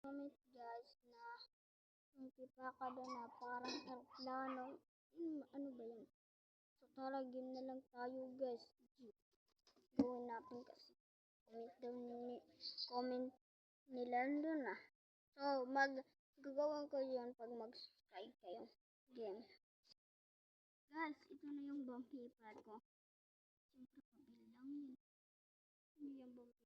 Comment guys na yung tipakada na parang aeroplano. Ano ba yan? So tara game na lang tayo guys. Gawin natin kasi. Comment nila doon ah. So gagawin ko yun pag mag-subscribe kayo. Game. Guys, ito na yung bumpy pad ko. Siyempre pabil lang yun. Hindi yung bumpy.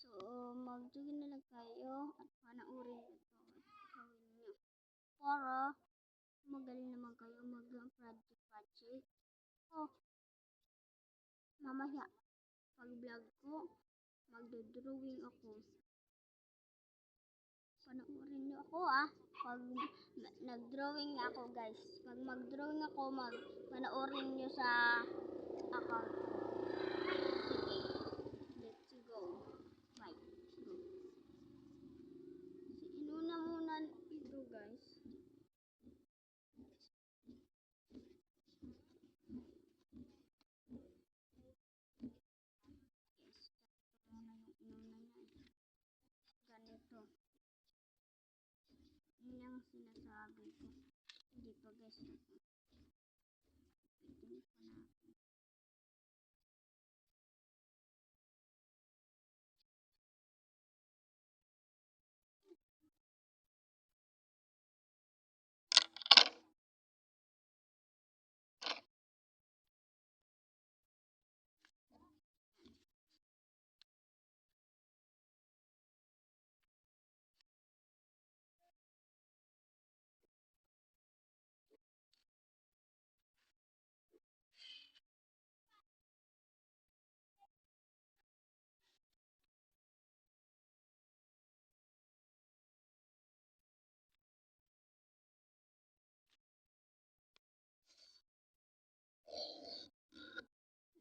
So, mag-join na lang kayo at panoorin ito at gawin nyo. Para magaling naman kayo mag-project. Oh, mamaya, pag vlog ko, magdodrawing ako. Panoorin nyo ako ah. Pag nag-drawing ako guys. Pag mag-drawing ako, panoorin nyo sa account ko. Sige, let's go. Bye. Go. Inuna muna ito guys. Ganito. Yun yung sinasabi ko. Hindi pa guys. Pitin pa natin.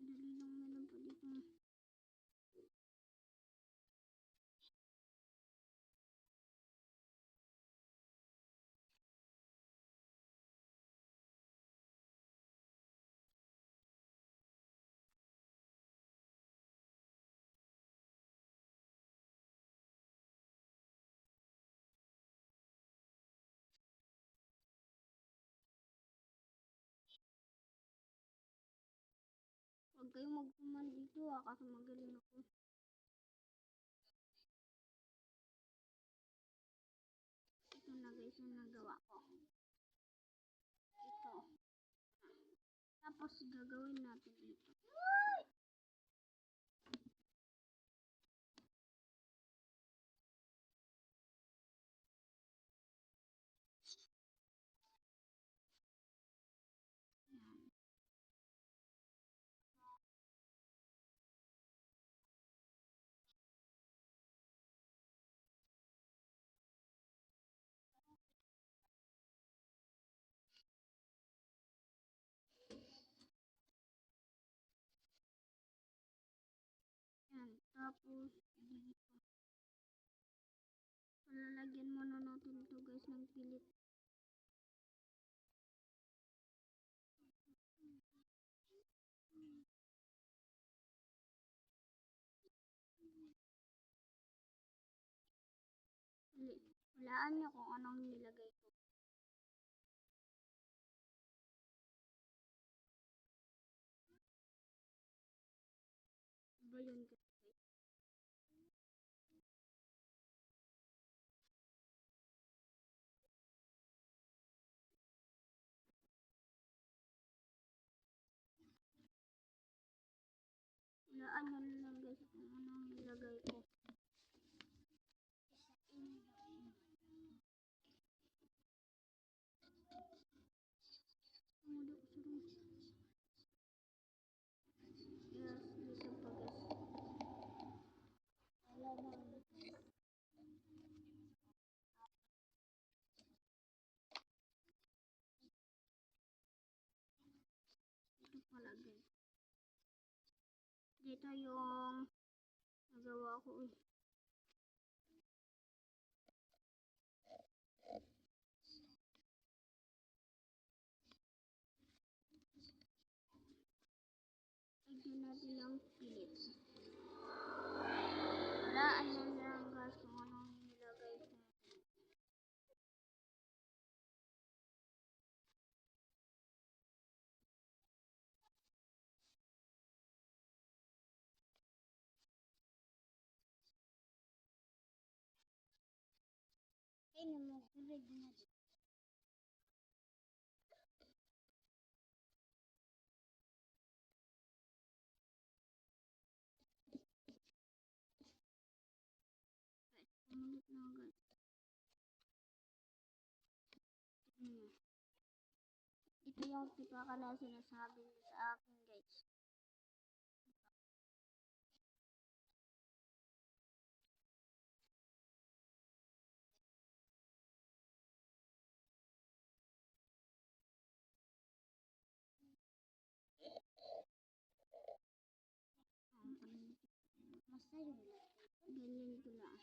Dali lang meron po dito. Huwag kayong magpuman dito ah, kasi magaling ako. Ito na guys yung nagawa ko. Ito. Tapos gagawin natin ito. Yan. Tapos dito. Palalagyan muna natin ito guys ng pilit. Hulaan nyo kung anong nilagay ko. Ba yun guys? Hulaan nyo lang guys kung anong nilagay ko. Yes, dito pa guys. Ito pala guys. Dito yung nagawa ko eh. natin ng pilit. Walaan na lang guys kung anong nilagay ko. Ay, namagulad na dito. Umunit na guys. Ito yung tipaka na sinasabi niya sa akin guys. Ganyan ko lang.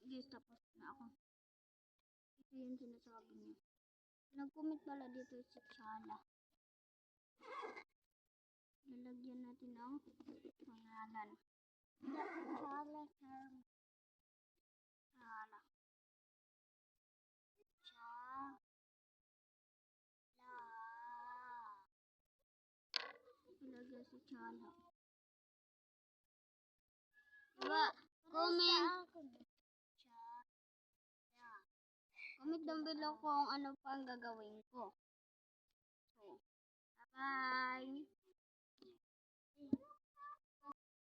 Guys, tapos na ako. Ito yung sinasabi niya. Nag-comment pala dito si Chala. Lalagyan natin ng pangalan. Chala. Ilagay si Chala. Diba? Comment down below kung ano pa ang gagawin ko.